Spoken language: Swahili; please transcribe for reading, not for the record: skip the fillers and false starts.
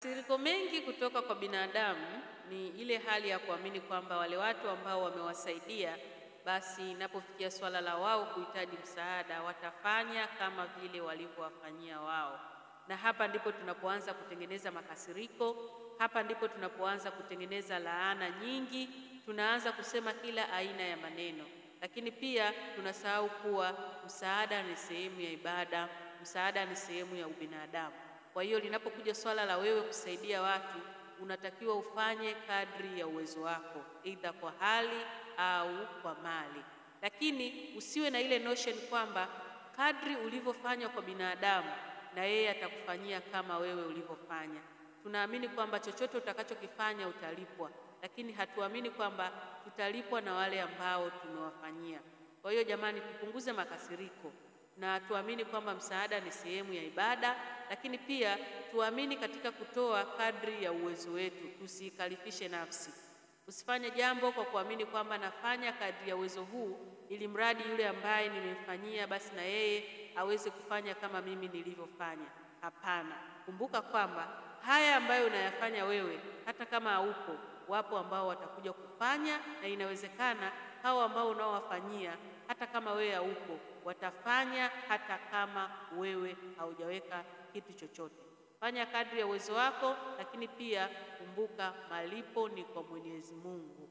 Makasiriko mengi kutoka kwa binadamu ni ile hali ya kuamini kwamba wale watu ambao wamewasaidia, basi inapofikia swala la wao kuhitaji msaada watafanya kama vile walivyowafanyia wao. Na hapa ndipo tunapoanza kutengeneza makasiriko, hapa ndipo tunapoanza kutengeneza laana nyingi, tunaanza kusema kila aina ya maneno. Lakini pia tunasahau kuwa msaada ni sehemu ya ibada, msaada ni sehemu ya ubinadamu. Kwa hiyo linapokuja swala la wewe kusaidia watu, unatakiwa ufanye kadri ya uwezo wako, aidha kwa hali au kwa mali. Lakini usiwe na ile notion kwamba kadri ulivyofanya kwa binadamu na yeye atakufanyia kama wewe ulivyofanya. Tunaamini kwamba chochote utakachokifanya utalipwa, lakini hatuamini kwamba tutalipwa na wale ambao tumewafanyia. Kwa hiyo jamani, tupunguze makasiriko na tuamini kwamba msaada ni sehemu ya ibada, lakini pia tuamini katika kutoa kadri ya uwezo wetu, tusikalifishe nafsi. Usifanye jambo kwa kuamini kwamba nafanya kadri ya uwezo huu ili mradi yule ambaye nimemfanyia basi na yeye aweze kufanya kama mimi nilivyofanya. Hapana. Kumbuka kwamba haya ambayo unayafanya wewe, hata kama haupo, wapo ambao watakuja kufanya, na inawezekana hao ambao unaowafanyia hata kama wewe haupo watafanya hata kama wewe haujaweka kitu chochote. Fanya kadri ya uwezo wako, lakini pia kumbuka malipo ni kwa Mwenyezi Mungu.